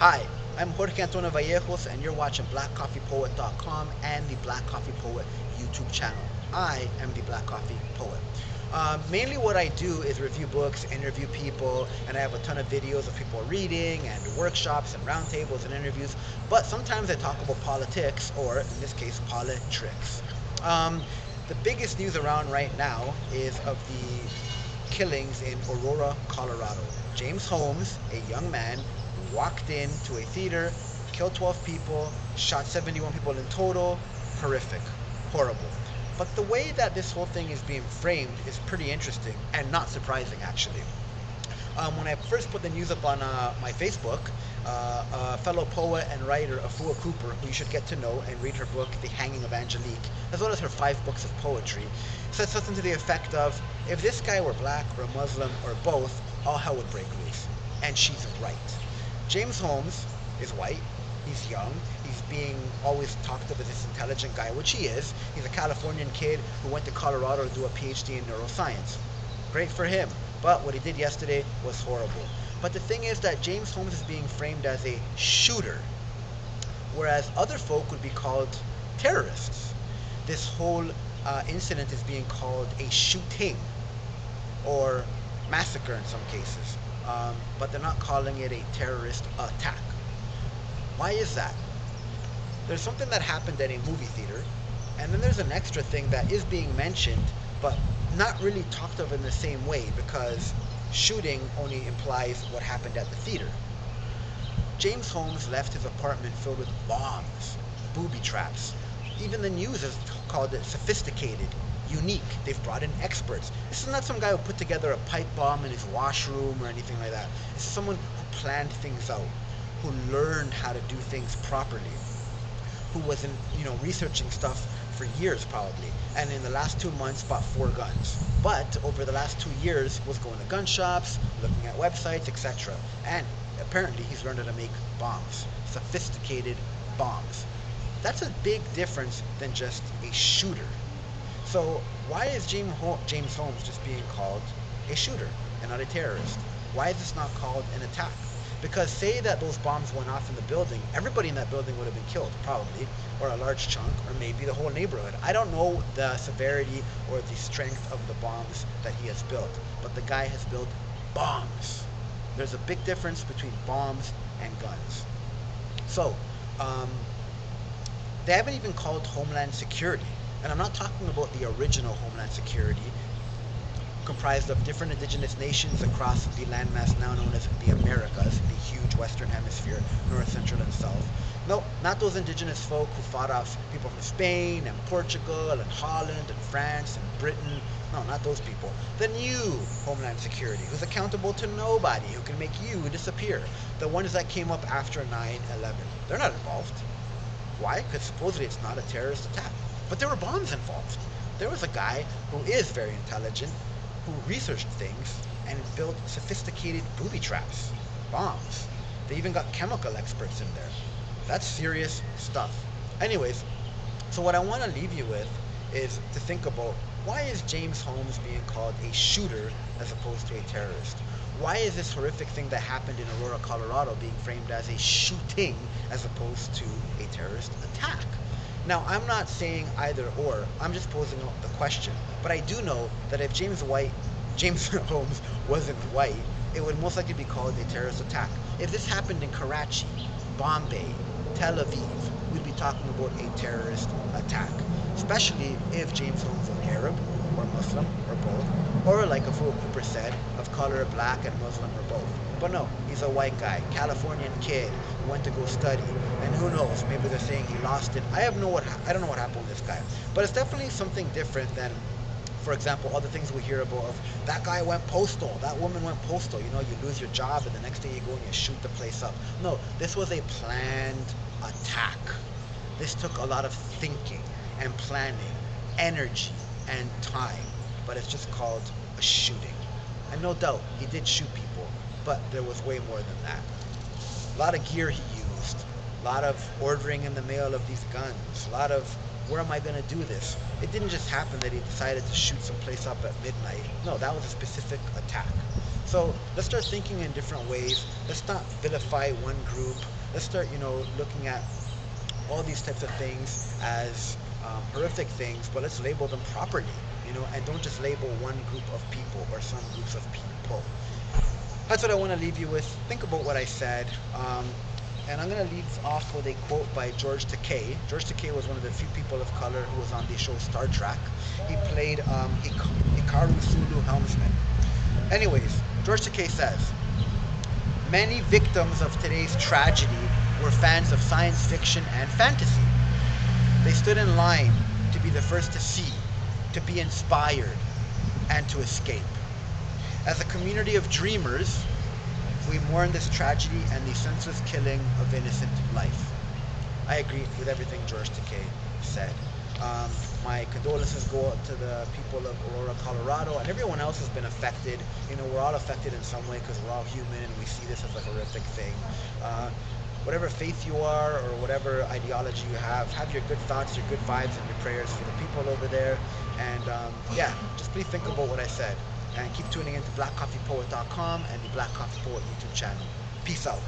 Hi, I'm Jorge Antonio Vallejos, and you're watching BlackCoffeePoet.com and the Black Coffee Poet YouTube channel. I am the Black Coffee Poet. Mainly what I do is review books, interview people, and I have a ton of videos of people reading and workshops and roundtables and interviews. But sometimes I talk about politics, or in this case, politricks. Um, the biggest news around right now is of the killings in Aurora, Colorado. James Holmes, a young man, walked into a theater, killed 12 people, shot 71 people in total. Horrific. Horrible. But the way that this whole thing is being framed is pretty interesting and not surprising, actually. When I first put the news up on my Facebook, a fellow poet and writer, Afua Cooper, who you should get to know and read her book, The Hanging of Angelique, as well as her 5 books of poetry, said something to the effect of, if this guy were black or Muslim or both, all hell would break loose. And she's right. James Holmes is white. He's young. He's being always talked of as this intelligent guy, which he is. He's a Californian kid who went to Colorado to do a PhD in neuroscience. Great for him. But what he did yesterday was horrible. But the thing is that James Holmes is being framed as a shooter, whereas other folk would be called terrorists. This whole incident is being called a shooting or massacre in some cases. But they're not calling it a terrorist attack. Why is that? There's something that happened at a movie theater, and then there's an extra thing that is being mentioned, but not really talked of in the same way because shooting only implies what happened at the theater. James Holmes left his apartment filled with bombs, booby traps. Even the news has called it sophisticated, unique. They've brought in experts. This is not some guy who put together a pipe bomb in his washroom or anything like that. It's someone who planned things out, who learned how to do things properly, who wasn't, researching stuff for years probably, and in the last 2 months bought 4 guns. But over the last 2 years was going to gun shops, looking at websites, etc. And apparently he's learned how to make bombs, sophisticated bombs. That's a big difference than just a shooter. So why is James Holmes just being called a shooter and not a terrorist? Why is this not called an attack? Because say that those bombs went off in the building, everybody in that building would have been killed, probably, or a large chunk, or maybe the whole neighborhood. I don't know the severity or the strength of the bombs that he has built, but the guy has built bombs. There's a big difference between bombs and guns. So, they haven't even called Homeland Security. And I'm not talking about the original Homeland Security, comprised of different indigenous nations across the landmass now known as the Americas, the huge Western Hemisphere, North, Central, and South. No, not those indigenous folk who fought off people from Spain and Portugal and Holland and France and Britain. No, not those people. The new Homeland Security, who's accountable to nobody, who can make you disappear. The ones that came up after 9/11. They're not involved. Why? Because supposedly it's not a terrorist attack. But there were bombs involved. There was a guy who is very intelligent, who researched things and built sophisticated booby traps, bombs. They even got chemical experts in there. That's serious stuff. Anyways, so what I want to leave you with is to think about, why is James Holmes being called a shooter as opposed to a terrorist? Why is this horrific thing that happened in Aurora, Colorado being framed as a shooting as opposed to a terrorist attack? Now, I'm not saying either or, I'm just posing the question. But I do know that if James Holmes wasn't white, it would most likely be called a terrorist attack. If this happened in Karachi, Bombay, Tel Aviv, we'd be talking about a terrorist attack. Especially if James Holmes was Arab, or Muslim, or both. Or like Afua Cooper said, of color, black and Muslim, or both. But no, he's a white guy, Californian kid, who went to go study. And who knows, maybe they're saying he lost it. I don't know what happened with this guy. But it's definitely something different than, for example, other things we hear about of, that guy went postal, that woman went postal. You lose your job and the next day you go and you shoot the place up. No, this was a planned attack. This took a lot of thinking and planning, energy and time. But it's just called a shooting. And no doubt, he did shoot people, but there was way more than that. A lot of gear he used, a lot of ordering in the mail of these guns, a lot of, where am I going to do this? It didn't just happen that he decided to shoot some place up at midnight. No, that was a specific attack. So let's start thinking in different ways. Let's not vilify one group. Let's start, looking at all these types of things as horrific things, but let's label them properly, and don't just label one group of people or some groups of people. That's what I want to leave you with. Think about what I said. And I'm going to leave off with a quote by George Takei. George Takei was one of the few people of color who was on the show Star Trek. He played Hikaru Sulu Helmsman. Anyways, George Takei says, many victims of today's tragedy were fans of science fiction and fantasy. They stood in line to be the first to see, to be inspired, and to escape. As a community of dreamers, we mourn this tragedy and the senseless killing of innocent life. I agree with everything George Takei said. My condolences go out to the people of Aurora, Colorado, and everyone else has been affected. We're all affected in some way because we're all human and we see this as a horrific thing. Whatever faith you are or whatever ideology you have your good thoughts, your good vibes, and your prayers for the people over there. And just please think about what I said. And keep tuning into blackcoffeepoet.com and the Black Coffee Poet YouTube channel. Peace out.